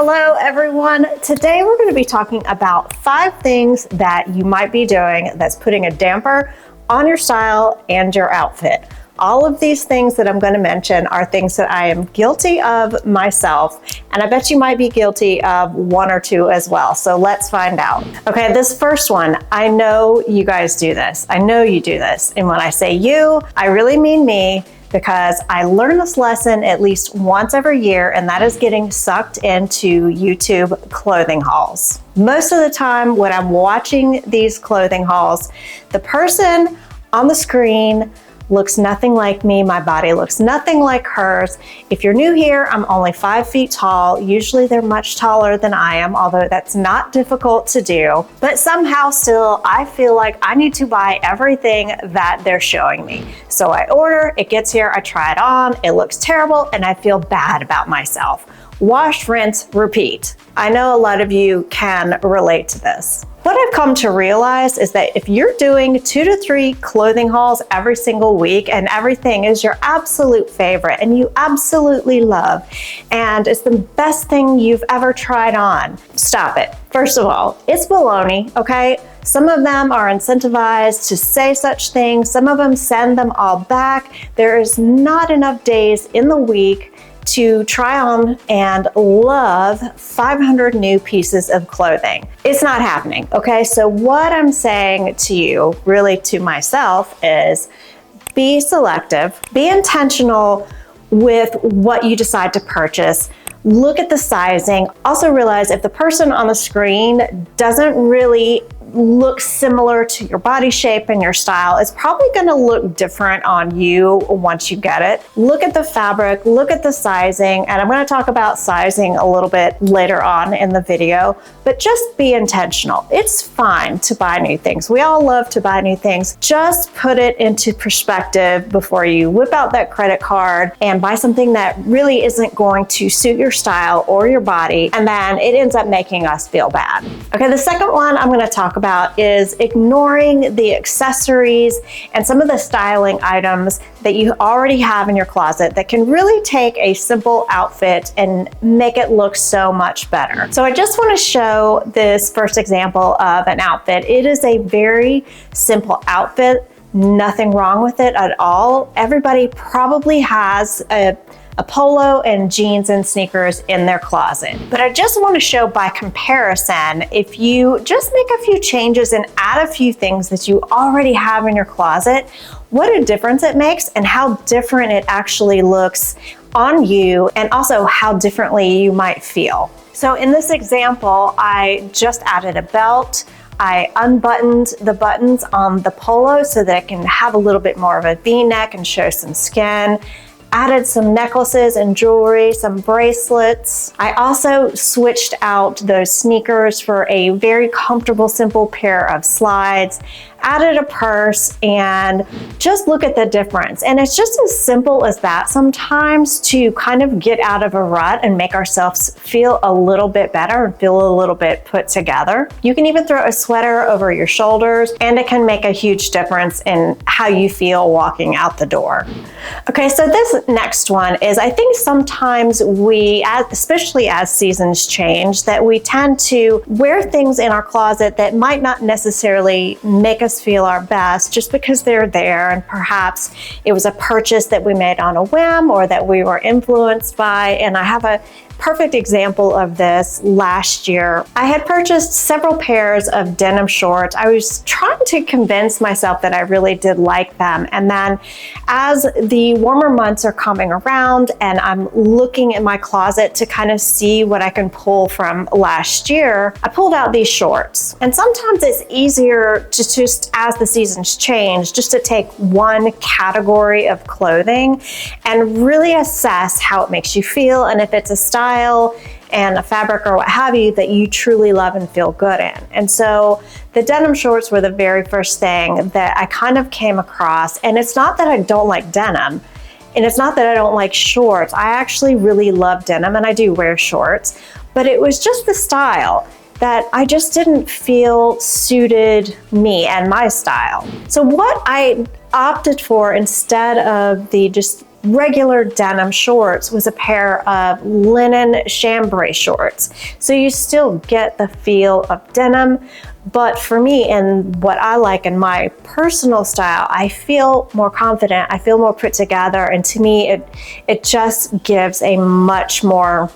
Hello everyone. Today we're going to be talking about 5 things that you might be doing that's putting a damper on your style and your outfit. All of these things that I'm going to mention are things that I am guilty of myself, and I bet you might be guilty of 1 or 2 as well. So let's find out. Okay, this first one, I know you guys do this. I know you do this. And when I say you, I really mean me, because I learn this lesson at least once every year, and that is getting sucked into YouTube clothing hauls. Most of the time when I'm watching these clothing hauls, the person on the screen looks nothing like me. My body looks nothing like hers. If you're new here, I'm only 5 feet tall. Usually they're much taller than I am, although that's not difficult to do. But somehow still, I feel like I need to buy everything that they're showing me. So I order, it gets here, I try it on, it looks terrible, and I feel bad about myself. Wash, rinse, repeat. I know a lot of you can relate to this. What I've come to realize is that if you're doing 2 to 3 clothing hauls every single week and everything is your absolute favorite and you absolutely love, and it's the best thing you've ever tried on, stop it. First of all, it's baloney, okay? Some of them are incentivized to say such things. Some of them send them all back. There is not enough days in the week to try on and love 500 new pieces of clothing. It's not happening, okay? So what I'm saying to you, really to myself, is be selective, be intentional with what you decide to purchase. Look at the sizing. Also realize if the person on the screen doesn't really look similar to your body shape and your style, it's probably going to look different on you once you get it. Look at the fabric, look at the sizing, and I'm going to talk about sizing a little bit later on in the video, but just be intentional. It's fine to buy new things. We all love to buy new things. Just put it into perspective before you whip out that credit card and buy something that really isn't going to suit your style or your body, and then it ends up making us feel bad. Okay, the second one I'm going to talk about is ignoring the accessories and some of the styling items that you already have in your closet that can really take a simple outfit and make it look so much better. So I just want to show this first example of an outfit. It is a very simple outfit, nothing wrong with it at all. Everybody probably has a polo and jeans and sneakers in their closet. But I just want to show by comparison, if you just make a few changes and add a few things that you already have in your closet, what a difference it makes and how different it actually looks on you, and also how differently you might feel. So in this example, I just added a belt. I unbuttoned the buttons on the polo so that it can have a little bit more of a V-neck and show some skin. Added some necklaces and jewelry, some bracelets. I also switched out those sneakers for a very comfortable, simple pair of slides. Added a purse, and just look at the difference. And it's just as simple as that sometimes to kind of get out of a rut and make ourselves feel a little bit better and feel a little bit put together. You can even throw a sweater over your shoulders, and it can make a huge difference in how you feel walking out the door. Okay, so this next one is, I think sometimes we, especially as seasons change, that we tend to wear things in our closet that might not necessarily make us feel our best just because they're there, and perhaps it was a purchase that we made on a whim or that we were influenced by. And I have a perfect example of this last year. I had purchased several pairs of denim shorts. I was trying to convince myself that I really did like them. And then as the warmer months are coming around and I'm looking in my closet to kind of see what I can pull from last year, I pulled out these shorts. And sometimes it's easier to just, as the seasons change, just to take one category of clothing and really assess how it makes you feel, and if it's a style and a fabric or what have you that you truly love and feel good in. And so the denim shorts were the very first thing that I kind of came across. And it's not that I don't like denim, and it's not that I don't like shorts. I actually really love denim, and I do wear shorts, but it was just the style that I just didn't feel suited me and my style. So what I opted for instead of the just regular denim shorts was a pair of linen chambray shorts. So you still get the feel of denim, but for me and what I like in my personal style, I feel more confident, I feel more put together, and to me it just gives a much more,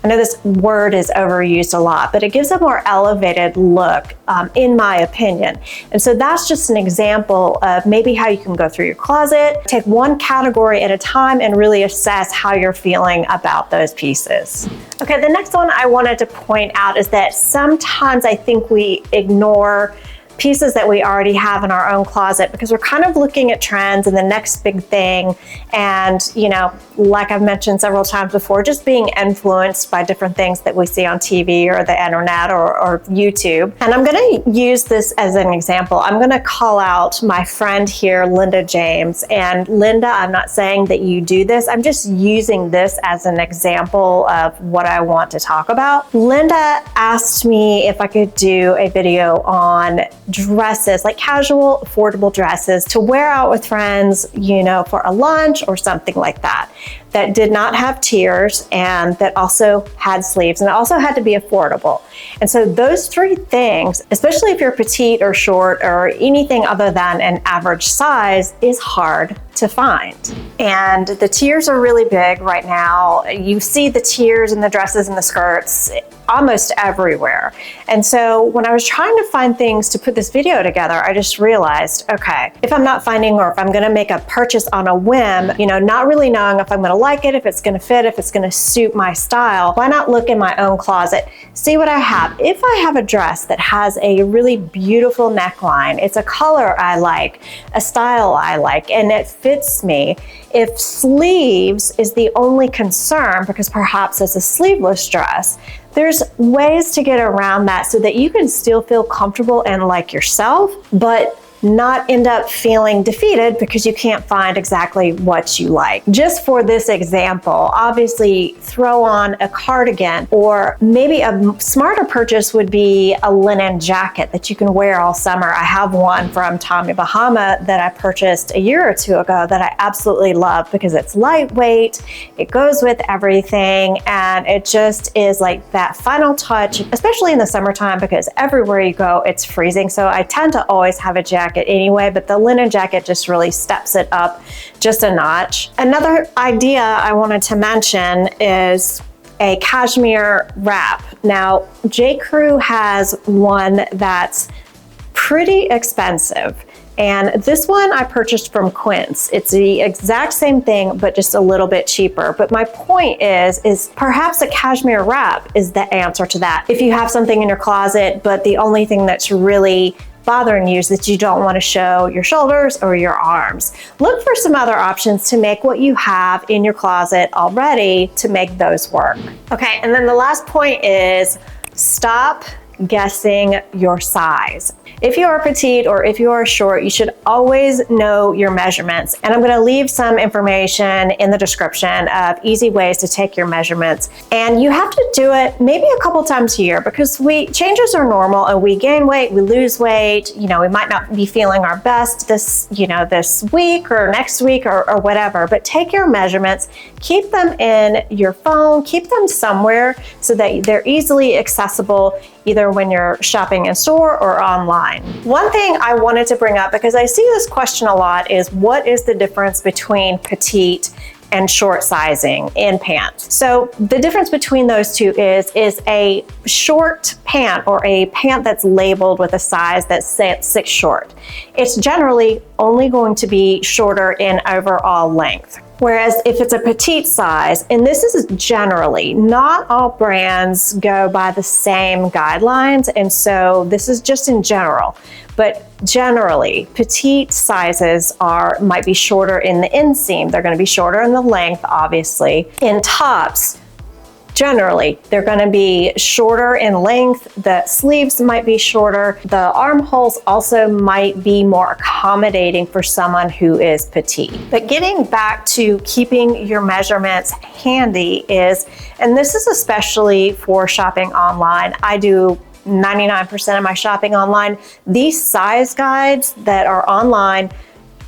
I know this word is overused a lot, but it gives a more elevated look, in my opinion. And so that's just an example of maybe how you can go through your closet, take one category at a time and really assess how you're feeling about those pieces. Okay, the next one I wanted to point out is that sometimes I think we ignore pieces that we already have in our own closet because we're kind of looking at trends and the next big thing. And, you know, like I've mentioned several times before, just being influenced by different things that we see on TV or the internet or YouTube. And I'm going to use this as an example. I'm going to call out my friend here, Linda James. And Linda, I'm not saying that you do this. I'm just using this as an example of what I want to talk about. Linda asked me if I could do a video on dresses, like casual, affordable dresses to wear out with friends, you know, for a lunch or something like that, that did not have tiers and that also had sleeves and also had to be affordable. And so those three things, especially if you're petite or short or anything other than an average size, is hard to find. And the tiers are really big right now. You see the tiers in the dresses and the skirts almost everywhere. And so when I was trying to find things to put this video together, I just realized, okay, if I'm not finding, or if I'm gonna make a purchase on a whim, you know, not really knowing if I'm gonna like it, if it's gonna fit, if it's gonna suit my style, why not look in my own closet, see what I have. If I have a dress that has a really beautiful neckline, it's a color I like, a style I like, and it fits me. If sleeves is the only concern, because perhaps it's a sleeveless dress, there's ways to get around that so that you can still feel comfortable and like yourself, but not end up feeling defeated because you can't find exactly what you like. Just for this example, obviously throw on a cardigan, or maybe a smarter purchase would be a linen jacket that you can wear all summer. I have one from Tommy Bahama that I purchased a year or two ago that I absolutely love because it's lightweight, it goes with everything, and it just is like that final touch, especially in the summertime because everywhere you go it's freezing. So I tend to always have a jacket anyway, but the linen jacket just really steps it up just a notch. Another idea I wanted to mention is a cashmere wrap. Now, J. Crew has one that's pretty expensive. And this one I purchased from Quince. It's the exact same thing, but just a little bit cheaper. But my point is perhaps a cashmere wrap is the answer to that. If you have something in your closet, but the only thing that's really bothering you is that you don't want to show your shoulders or your arms, look for some other options to make what you have in your closet already to make those work. Okay, and then the last point is stop guessing your size. If you are petite or if you are short, you should always know your measurements. And I'm going to leave some information in the description of easy ways to take your measurements. And you have to do it maybe a couple times a year because changes are normal and we gain weight, we lose weight, you know, we might not be feeling our best this week or next week or whatever, but take your measurements, keep them in your phone, keep them somewhere so that they're easily accessible either when you're shopping in store or online. One thing I wanted to bring up, because I see this question a lot, is what is the difference between petite and short sizing in pants? So the difference between those two is a short pant or a pant that's labeled with a size that's 6 short. It's generally only going to be shorter in overall length. Whereas if it's a petite size, and this is generally, not all brands go by the same guidelines, and so this is just in general, but generally petite sizes might be shorter in the inseam. They're going to be shorter in the length, obviously. In tops, generally, they're going to be shorter in length. The sleeves might be shorter. The armholes also might be more accommodating for someone who is petite. But getting back to keeping your measurements handy and this is especially for shopping online. I do 99% of my shopping online. These size guides that are online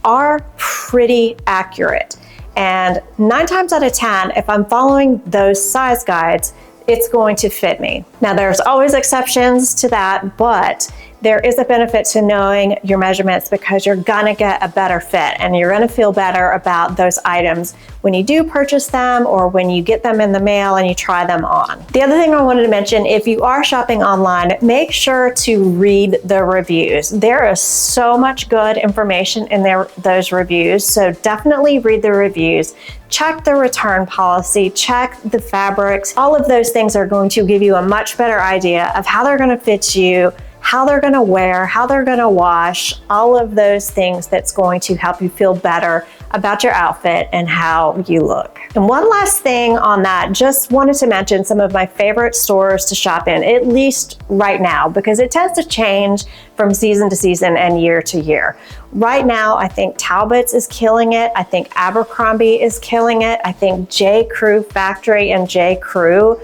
are pretty accurate. And 9 times out of 10, if I'm following those size guides, it's going to fit me. Now, there's always exceptions to that, but there is a benefit to knowing your measurements because you're gonna get a better fit and you're gonna feel better about those items when you do purchase them or when you get them in the mail and you try them on. The other thing I wanted to mention, if you are shopping online, make sure to read the reviews. There is so much good information in those reviews, so definitely read the reviews. Check the return policy, check the fabrics. All of those things are going to give you a much better idea of how they're gonna fit you, how they're gonna wear, how they're gonna wash, all of those things that's going to help you feel better about your outfit and how you look. And one last thing on that, just wanted to mention some of my favorite stores to shop in, at least right now, because it tends to change from season to season and year to year. Right now, I think Talbot's is killing it. I think Abercrombie is killing it. I think J. Crew Factory and J. Crew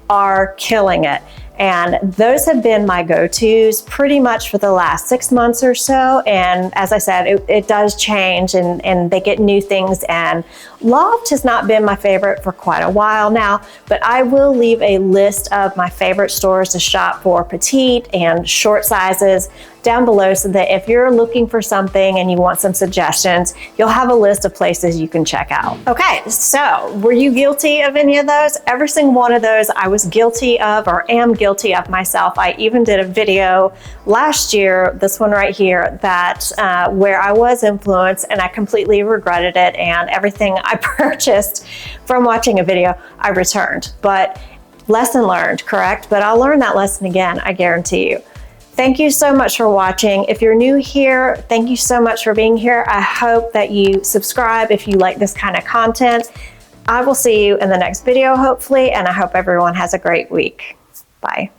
are killing it. And those have been my go-tos pretty much for the last 6 months or so. And as I said, it does change and they get new things. And Loft has not been my favorite for quite a while now, but I will leave a list of my favorite stores to shop for petite and short sizes down below so that if you're looking for something and you want some suggestions, you'll have a list of places you can check out. Okay, so were you guilty of any of those? Every single one of those I was guilty of or am guilty of myself. I even did a video last year, this one right here, that where I was influenced and I completely regretted it, and everything I purchased from watching a video I returned. But lesson learned, correct? But I'll learn that lesson again, I guarantee you. Thank you so much for watching. If you're new here, thank you so much for being here. I hope that you subscribe if you like this kind of content. I will see you in the next video, hopefully, and I hope everyone has a great week. Bye.